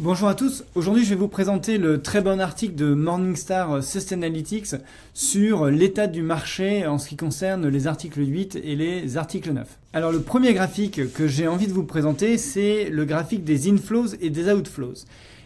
Bonjour à tous, aujourd'hui je vais vous présenter le très bon article de Morningstar Sustainalytics sur l'état du marché en ce qui concerne les articles 8 et les articles 9. Alors le premier graphique que j'ai envie de vous présenter, c'est le graphique des inflows et des outflows.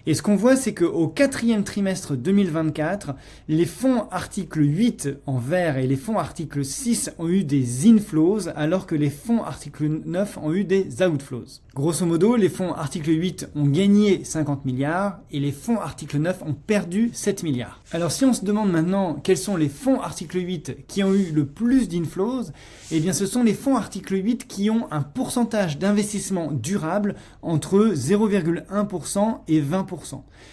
Et ce qu'on voit, c'est qu'au quatrième trimestre 2024, les fonds article 8 en vert et les fonds article 6 ont eu des inflows, alors que les fonds article 9 ont eu des outflows. Grosso modo, les fonds article 8 ont gagné 50 milliards et les fonds article 9 ont perdu 7 milliards. Alors si on se demande maintenant quels sont les fonds article 8 qui ont eu le plus d'inflows, eh bien ce sont les fonds article 8 qui ont un pourcentage d'investissement durable entre 0,1% et 20%.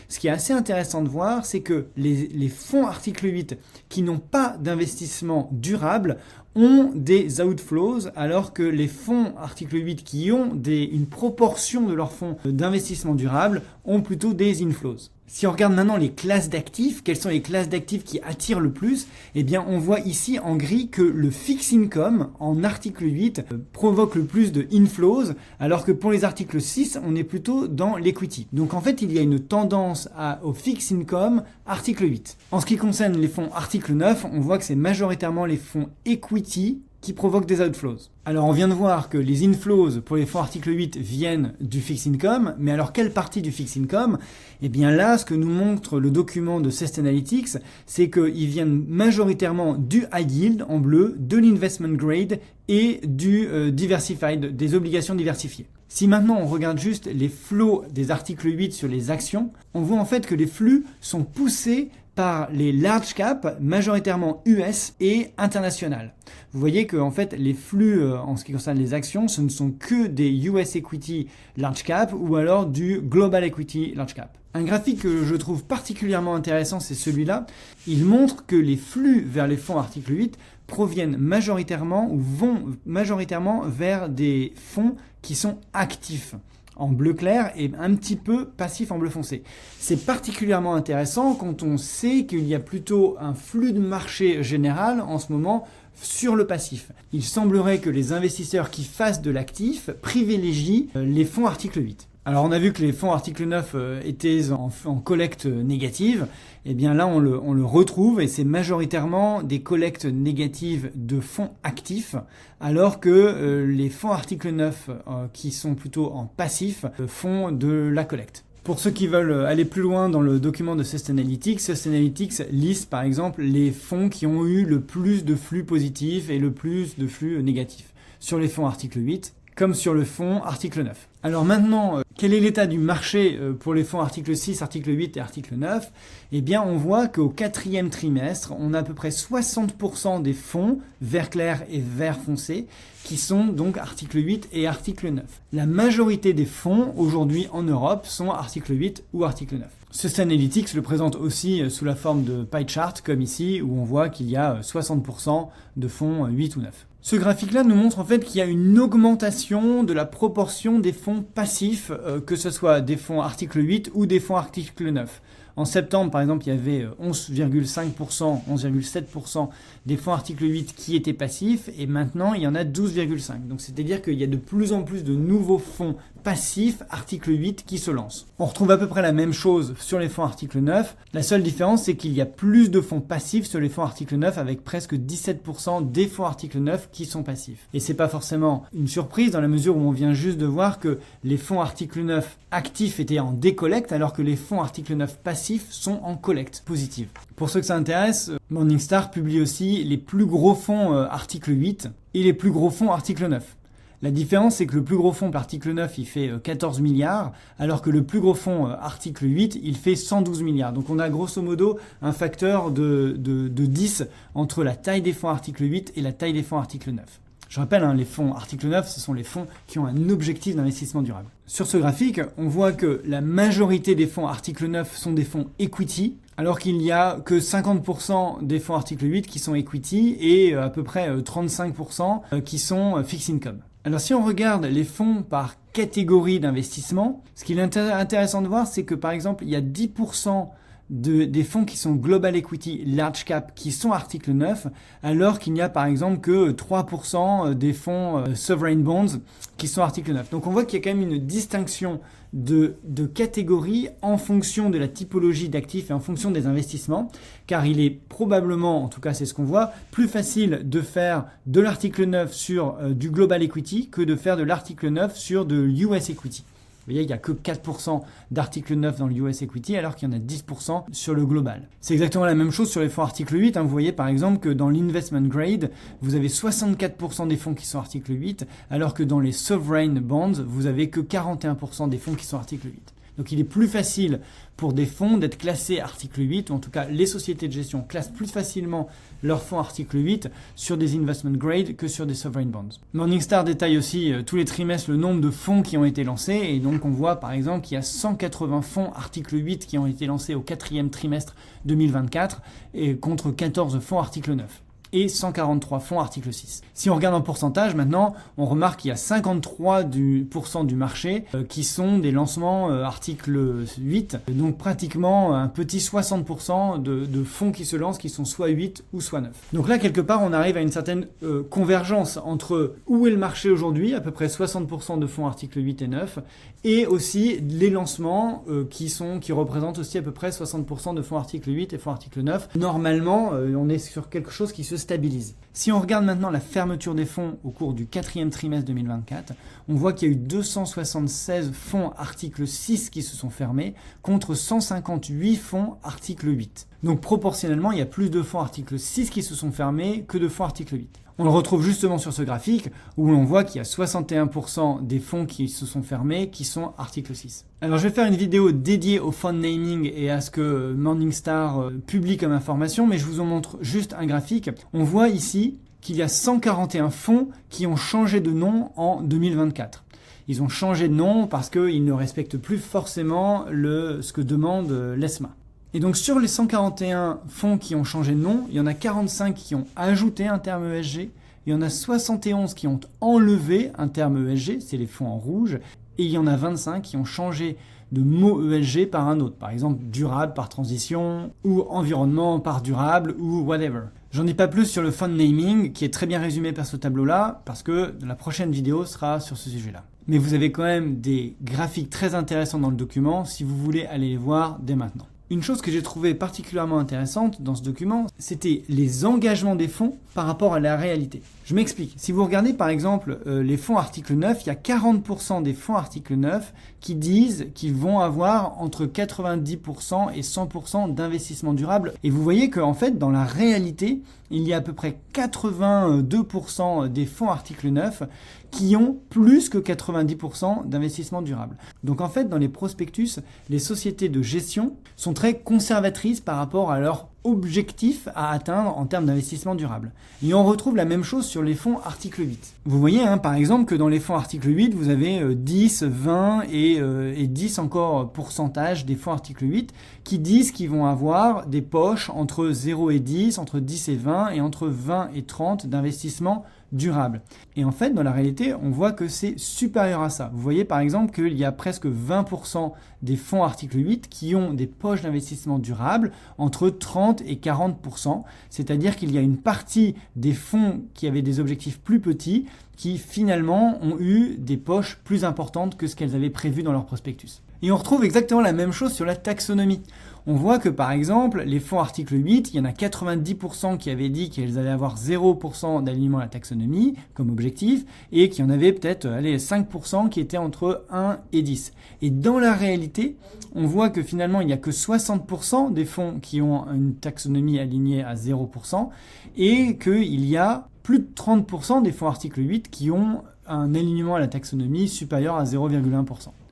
Ce qui est assez intéressant de voir, c'est que les fonds article 8 qui n'ont pas d'investissement durable ont des outflows, alors que les fonds article 8 qui ont une proportion de leurs fonds d'investissement durable ont plutôt des inflows. Si on regarde maintenant les classes d'actifs, quelles sont les classes d'actifs qui attirent le plus? Eh bien, on voit ici en gris que le fixed income en article 8 provoque le plus de inflows, alors que pour les articles 6, on est plutôt dans l'equity. Donc en fait, il y a une tendance au fixed income article 8. En ce qui concerne les fonds article 9, on voit que c'est majoritairement les fonds equity qui provoquent des outflows. Alors on vient de voir que les inflows pour les fonds article 8 viennent du fixed income, mais alors quelle partie du fixed income? Eh bien là, ce que nous montre le document de Sustainalytics, c'est qu'ils viennent majoritairement du high yield en bleu, de l'investment grade et du diversified, des obligations diversifiées. Si maintenant on regarde juste les flows des articles 8 sur les actions, on voit en fait que les flux sont poussés par les large caps, majoritairement US et internationales. Vous voyez que en fait, les flux en ce qui concerne les actions, ce ne sont que des US equity large cap ou alors du global equity large cap. Un graphique que je trouve particulièrement intéressant, c'est celui-là. Il montre que les flux vers les fonds article 8 proviennent majoritairement ou vont majoritairement vers des fonds qui sont actifs en bleu clair et un petit peu passif en bleu foncé. C'est particulièrement intéressant quand on sait qu'il y a plutôt un flux de marché général en ce moment sur le passif. Il semblerait que les investisseurs qui fassent de l'actif privilégient les fonds article 8. Alors on a vu que les fonds article 9 étaient en collecte négative, et bien là on le retrouve et c'est majoritairement des collectes négatives de fonds actifs, alors que les fonds article 9 qui sont plutôt en passif font de la collecte. Pour ceux qui veulent aller plus loin dans le document de Sustainalytics, Sustainalytics liste par exemple les fonds qui ont eu le plus de flux positifs et le plus de flux négatifs sur les fonds article 8. Comme sur le fonds article 9. Alors maintenant, quel est l'état du marché pour les fonds article 6, article 8 et article 9? Eh bien, on voit qu'au quatrième trimestre, on a à peu près 60% des fonds vert clair et vert foncé qui sont donc article 8 et article 9. La majorité des fonds aujourd'hui en Europe sont article 8 ou article 9. Sustainalytics le présente aussi sous la forme de pie chart, comme ici, où on voit qu'il y a 60% de fonds 8 ou 9. Ce graphique-là nous montre en fait qu'il y a une augmentation de la proportion des fonds passifs, que ce soit des fonds article 8 ou des fonds article 9. En septembre, par exemple, il y avait 11,5%, 11,7% des fonds article 8 qui étaient passifs et maintenant, il y en a 12,5%. Donc, c'est-à-dire qu'il y a de plus en plus de nouveaux fonds passifs article 8 qui se lancent. On retrouve à peu près la même chose sur les fonds article 9. La seule différence, c'est qu'il y a plus de fonds passifs sur les fonds article 9 avec presque 17% des fonds article 9 qui sont passifs. Et c'est pas forcément une surprise dans la mesure où on vient juste de voir que les fonds article 9 actifs étaient en décollecte alors que les fonds article 9 passifs sont en collecte positive. Pour ceux que ça intéresse, Morningstar publie aussi les plus gros fonds article 8 et les plus gros fonds article 9. La différence, c'est que le plus gros fonds l'article 9, il fait 14 milliards, alors que le plus gros fonds article 8, il fait 112 milliards. Donc on a grosso modo un facteur de 10 entre la taille des fonds article 8 et la taille des fonds article 9. Je rappelle, les fonds article 9, ce sont les fonds qui ont un objectif d'investissement durable. Sur ce graphique, on voit que la majorité des fonds article 9 sont des fonds equity, alors qu'il n'y a que 50% des fonds article 8 qui sont equity et à peu près 35% qui sont fixed income. Alors si on regarde les fonds par catégorie d'investissement, ce qui est intéressant de voir, c'est que par exemple, il y a 10% des fonds qui sont Global Equity Large Cap qui sont article 9, alors qu'il n'y a par exemple que 3% des fonds Sovereign Bonds qui sont article 9. Donc on voit qu'il y a quand même une distinction de catégories en fonction de la typologie d'actifs et en fonction des investissements, car il est probablement, en tout cas c'est ce qu'on voit, plus facile de faire de l'article 9 sur du Global Equity que de faire de l'article 9 sur de l'US Equity. Vous voyez, il n'y a que 4% d'article 9 dans le US Equity, alors qu'il y en a 10% sur le global. C'est exactement la même chose sur les fonds article 8. Vous voyez par exemple que dans l'investment grade, vous avez 64% des fonds qui sont article 8, alors que dans les sovereign bonds, vous avez que 41% des fonds qui sont article 8. Donc il est plus facile pour des fonds d'être classés article 8, ou en tout cas les sociétés de gestion classent plus facilement leurs fonds article 8 sur des investment grade que sur des sovereign bonds. Morningstar détaille aussi tous les trimestres le nombre de fonds qui ont été lancés, et donc on voit par exemple qu'il y a 180 fonds article 8 qui ont été lancés au 4e trimestre 2024 et contre 14 fonds article 9. Et 143 fonds article 6. Si on regarde en pourcentage maintenant, on remarque qu'il y a 53% du marché qui sont des lancements article 8, donc pratiquement un petit 60% de fonds qui se lancent qui sont soit 8 ou soit 9. Donc là, quelque part, on arrive à une certaine convergence entre où est le marché aujourd'hui, à peu près 60% de fonds article 8 et 9, et aussi les lancements qui représentent aussi à peu près 60% de fonds article 8 et fonds article 9. Normalement, on est sur quelque chose qui se stabilise. Si on regarde maintenant la fermeture des fonds au cours du 4e trimestre 2024, on voit qu'il y a eu 276 fonds article 6 qui se sont fermés contre 158 fonds article 8. Donc proportionnellement, il y a plus de fonds article 6 qui se sont fermés que de fonds article 8. On le retrouve justement sur ce graphique où l'on voit qu'il y a 61% des fonds qui se sont fermés qui sont article 6. Alors je vais faire une vidéo dédiée au fund naming et à ce que Morningstar publie comme information, mais je vous en montre juste un graphique. On voit ici qu'il y a 141 fonds qui ont changé de nom en 2024. Ils ont changé de nom parce qu'ils ne respectent plus forcément ce que demande l'ESMA. Et donc sur les 141 fonds qui ont changé de nom, il y en a 45 qui ont ajouté un terme ESG, il y en a 71 qui ont enlevé un terme ESG, c'est les fonds en rouge, et il y en a 25 qui ont changé de mot ESG par un autre, par exemple durable par transition, ou environnement par durable, ou whatever. J'en dis pas plus sur le fund naming, qui est très bien résumé par ce tableau-là, parce que la prochaine vidéo sera sur ce sujet-là. Mais vous avez quand même des graphiques très intéressants dans le document, si vous voulez aller les voir dès maintenant. Une chose que j'ai trouvée particulièrement intéressante dans ce document, c'était les engagements des fonds par rapport à la réalité. Je m'explique. Si vous regardez par exemple les fonds article 9, il y a 40% des fonds article 9 qui disent qu'ils vont avoir entre 90% et 100% d'investissement durable. Et vous voyez qu'en fait, dans la réalité, il y a à peu près 82% des fonds article 9 qui ont plus que 90% d'investissement durable. Donc en fait, dans les prospectus, les sociétés de gestion sont très conservatrices par rapport à leur objectif à atteindre en termes d'investissement durable. Et on retrouve la même chose sur les fonds article 8. Vous voyez par exemple que dans les fonds article 8, vous avez 10, 20 et 10 encore pourcentage des fonds article 8 qui disent qu'ils vont avoir des poches entre 0 et 10, entre 10 et 20 et entre 20 et 30 d'investissement durable. Et en fait, dans la réalité, on voit que c'est supérieur à ça. Vous voyez par exemple qu'il y a presque 20% des fonds article 8 qui ont des poches d'investissement durable entre 30 et 40%. C'est-à-dire qu'il y a une partie des fonds qui avaient des objectifs plus petits qui finalement ont eu des poches plus importantes que ce qu'elles avaient prévu dans leur prospectus. Et on retrouve exactement la même chose sur la taxonomie. On voit que par exemple, les fonds article 8, il y en a 90% qui avaient dit qu'ils allaient avoir 0% d'alignement à la taxonomie comme objectif et qu'il y en avait peut-être 5% qui étaient entre 1 et 10. Et dans la réalité, on voit que finalement, il n'y a que 60% des fonds qui ont une taxonomie alignée à 0% et qu'il y a plus de 30% des fonds article 8 qui ont un alignement à la taxonomie supérieur à 0,1%.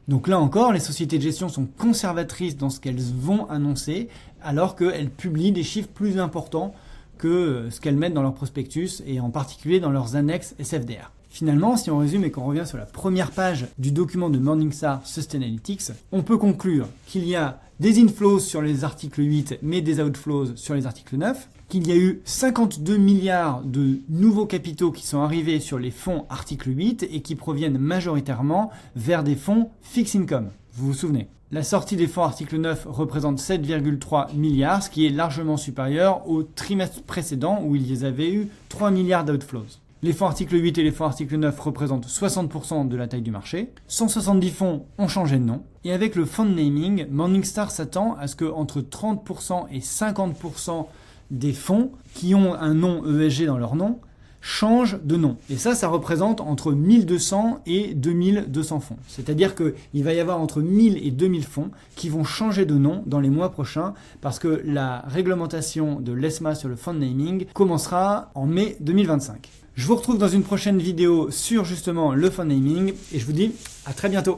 Donc là encore, les sociétés de gestion sont conservatrices dans ce qu'elles vont annoncer, alors qu'elles publient des chiffres plus importants que ce qu'elles mettent dans leur prospectus, et en particulier dans leurs annexes SFDR. Finalement, si on résume et qu'on revient sur la première page du document de Morningstar Sustainalytics, on peut conclure qu'il y a des inflows sur les articles 8, mais des outflows sur les articles 9, qu'il y a eu 52 milliards de nouveaux capitaux qui sont arrivés sur les fonds article 8 et qui proviennent majoritairement vers des fonds fixed income. vous vous souvenez. La sortie des fonds article 9 représente 7,3 milliards, ce qui est largement supérieur au trimestre précédent où ils avaient eu 3 milliards d'outflows. Les fonds article 8 et les fonds article 9 représentent 60% de la taille du marché. 170 fonds ont changé de nom. Et avec le fund naming, Morningstar s'attend à ce que entre 30% et 50% des fonds qui ont un nom ESG dans leur nom changent de nom. Et ça représente entre 1200 et 2200 fonds. C'est-à-dire qu'il va y avoir entre 1000 et 2000 fonds qui vont changer de nom dans les mois prochains parce que la réglementation de l'ESMA sur le fund naming commencera en mai 2025. Je vous retrouve dans une prochaine vidéo sur justement le fund naming et je vous dis à très bientôt.